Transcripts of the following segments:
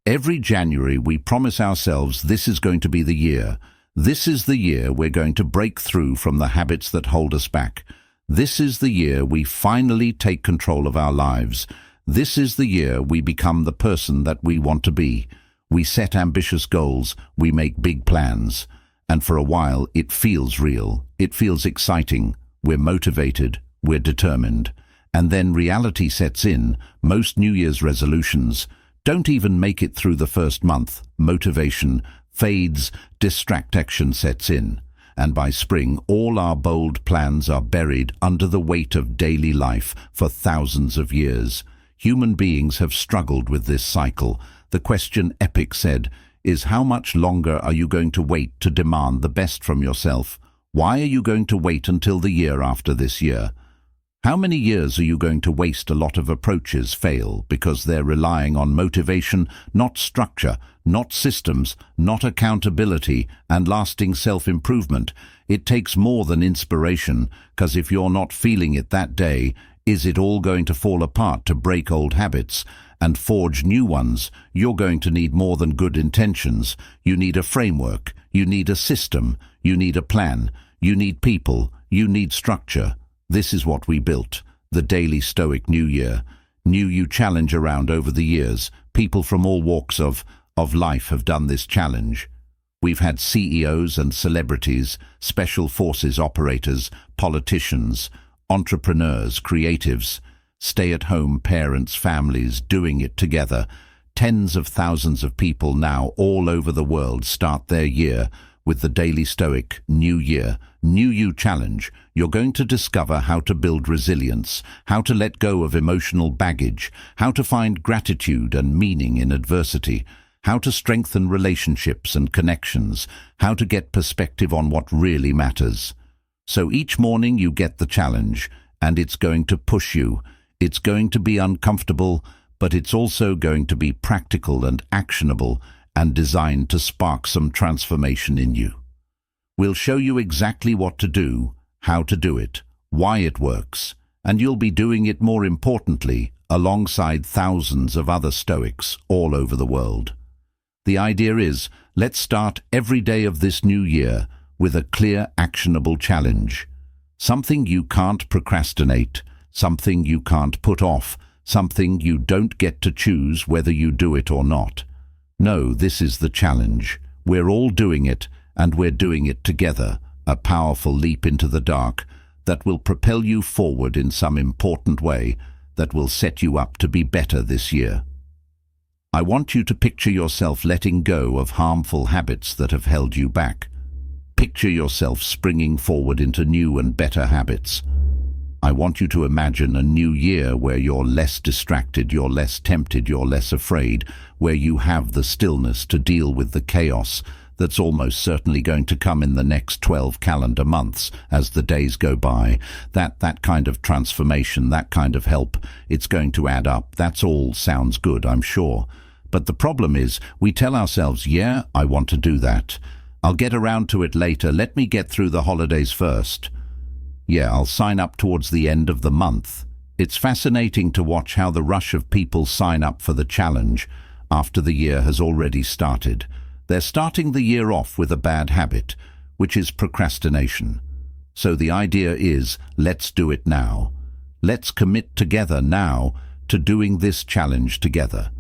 Every January we promise ourselves this is going to be the year. This is the year we're going to break through from the habits that hold us back. This is the year we finally take control of our lives. This is the year we become the person that we want to be. We set ambitious goals, we make big plans. And for a while it feels real, it feels exciting, we're motivated, we're determined. And then reality sets in. Most New Year's resolutions don't even make it through the first month. Motivation fades, distraction sets in. And by spring, all our bold plans are buried under the weight of daily life for thousands of years. Human beings have struggled with this cycle. The question Epic said is, how much longer are you going to wait to demand the best from yourself? Why are you going to wait until the year after this year? How many years are you going to waste? A lot of approaches fail because they're relying on motivation, not structure, not systems, not accountability, and lasting self-improvement. It takes more than inspiration, because if you're not feeling it that day, is it all going to fall apart? To break old habits and forge new ones, you're going to need more than good intentions. You need a framework, you need a system, you need a plan, you need people, you need structure. This is what we built, the Daily Stoic New Year. New You challenge around over the years. People from all walks of life have done this challenge. We've had CEOs and celebrities, special forces operators, politicians, entrepreneurs, creatives, stay-at-home parents, families doing it together. Tens of thousands of people now all over the world start their year with the Daily Stoic New Year, New You Challenge. You're going to discover how to build resilience, how to let go of emotional baggage, how to find gratitude and meaning in adversity, how to strengthen relationships and connections, how to get perspective on what really matters. So each morning you get the challenge, and it's going to push you. It's going to be uncomfortable, but it's also going to be practical and actionable and designed to spark some transformation in you. We'll show you exactly what to do, how to do it, why it works, and you'll be doing it, more importantly, alongside thousands of other Stoics all over the world. The idea is, let's start every day of this new year with a clear, actionable challenge. Something you can't procrastinate, something you can't put off, something you don't get to choose whether you do it or not. No, this is the challenge. We're all doing it, and we're doing it together, a powerful leap into the dark that will propel you forward in some important way, that will set you up to be better this year. I want you to picture yourself letting go of harmful habits that have held you back. Picture yourself springing forward into new and better habits. I want you to imagine a new year where you're less distracted, you're less tempted, you're less afraid, where you have the stillness to deal with the chaos that's almost certainly going to come in the next 12 calendar months as the days go by. That kind of transformation, that kind of help, it's going to add up. That's all sounds good, I'm sure. But the problem is, we tell ourselves, yeah, I want to do that. I'll get around to it later. Let me get through the holidays first. Yeah, I'll sign up towards the end of the month. It's fascinating to watch how the rush of people sign up for the challenge after the year has already started. They're starting the year off with a bad habit, which is procrastination. So the idea is, let's do it now. Let's commit together now to doing this challenge together.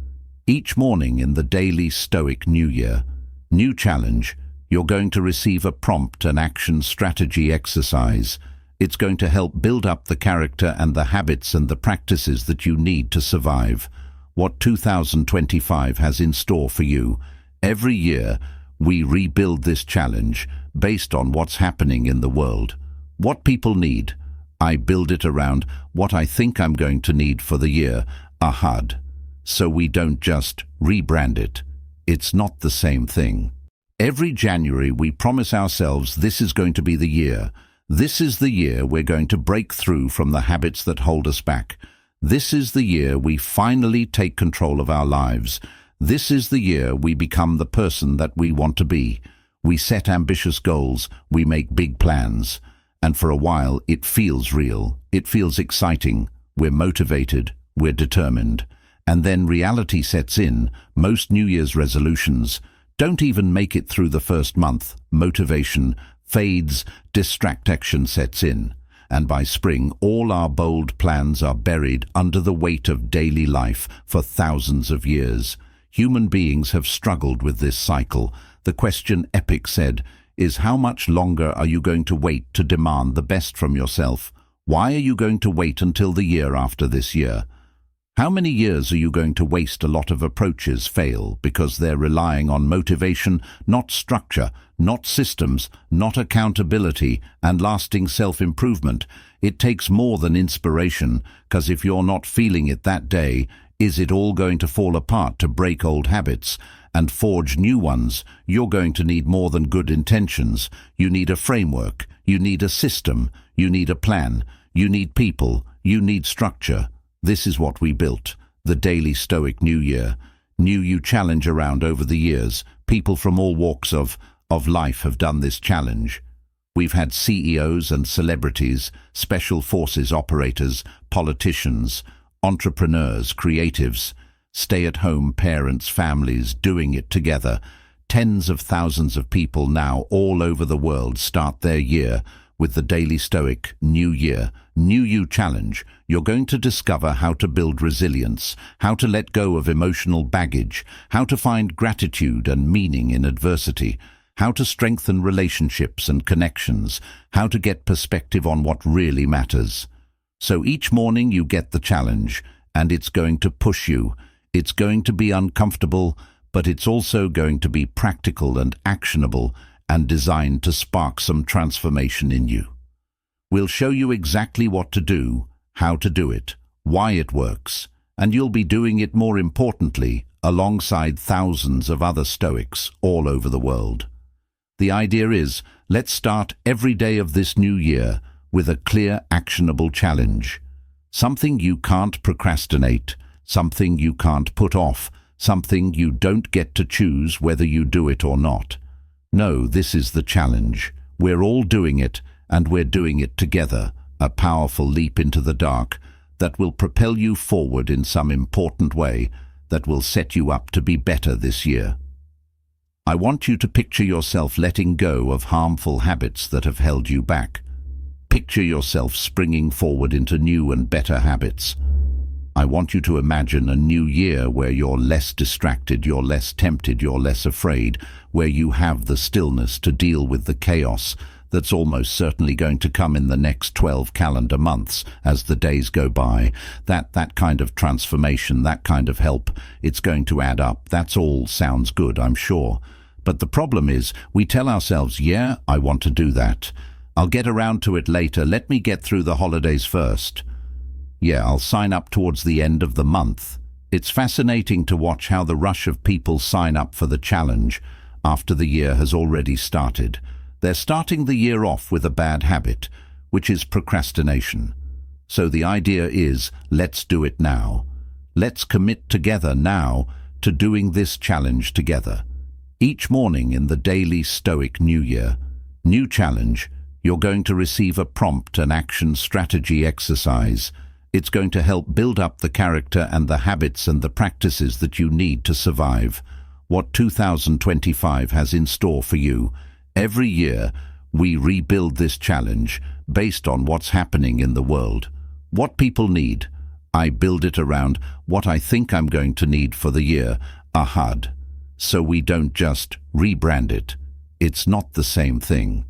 Each morning in the Daily Stoic New Year, new challenge, you're going to receive a prompt, an action strategy exercise. It's going to help build up the character and the habits and the practices that you need to survive. What 2025 has in store for you. Every year, we rebuild this challenge based on what's happening in the world. What people need. I build it around what I think I'm going to need for the year, a HUD. So we don't just rebrand it. It's not the same thing. Every January, we promise ourselves this is going to be the year. This is the year we're going to break through from the habits that hold us back. This is the year we finally take control of our lives. This is the year we become the person that we want to be. We set ambitious goals, we make big plans. And for a while, it feels real. It feels exciting. We're motivated. We're determined. And then reality sets in. Most New Year's resolutions don't even make it through the first month. Motivation fades, distraction sets in. And by spring, all our bold plans are buried under the weight of daily life for thousands of years. Human beings have struggled with this cycle. The question Epic said is, how much longer are you going to wait to demand the best from yourself? Why are you going to wait until the year after this year? How many years are you going to waste? A lot of approaches fail because they're relying on motivation, not structure, not systems, not accountability, and lasting self-improvement. It takes more than inspiration, because if you're not feeling it that day, is it all going to fall apart? To break old habits and forge new ones, you're going to need more than good intentions. You need a framework, you need a system, you need a plan, you need people, you need structure. This is what we built, the Daily Stoic New Year. New You challenge around over the years. People from all walks of life have done this challenge. We've had CEOs and celebrities, special forces operators, politicians, entrepreneurs, creatives, stay-at-home parents, families doing it together. Tens of thousands of people now all over the world start their year with the Daily Stoic New Year, New You Challenge. You're going to discover how to build resilience, how to let go of emotional baggage, how to find gratitude and meaning in adversity, how to strengthen relationships and connections, how to get perspective on what really matters. So each morning you get the challenge, and it's going to push you. It's going to be uncomfortable, but it's also going to be practical and actionable, and designed to spark some transformation in you. We'll show you exactly what to do, how to do it, why it works, and you'll be doing it, more importantly, alongside thousands of other Stoics all over the world. The idea is, let's start every day of this new year with a clear, actionable challenge. Something you can't procrastinate, something you can't put off, something you don't get to choose whether you do it or not. No, this is the challenge. We're all doing it, and we're doing it together, a powerful leap into the dark that will propel you forward in some important way, that will set you up to be better this year. I want you to picture yourself letting go of harmful habits that have held you back. Picture yourself springing forward into new and better habits. I want you to imagine a new year where you're less distracted, you're less tempted, you're less afraid, where you have the stillness to deal with the chaos that's almost certainly going to come in the next 12 calendar months as the days go by. That kind of transformation, that kind of help, it's going to add up. That's all sounds good, I'm sure. But the problem is, we tell ourselves, yeah, I want to do that. I'll get around to it later. Let me get through the holidays first. Yeah, I'll sign up towards the end of the month. It's fascinating to watch how the rush of people sign up for the challenge after the year has already started. They're starting the year off with a bad habit, which is procrastination. So the idea is, let's do it now. Let's commit together now to doing this challenge together. Each morning in the Daily Stoic New Year, new challenge, you're going to receive a prompt, an action strategy exercise. It's going to help build up the character and the habits and the practices that you need to survive. What 2025 has in store for you. Every year, we rebuild this challenge based on what's happening in the world. What people need. I build it around what I think I'm going to need for the year, a HUD. So we don't just rebrand it. It's not the same thing.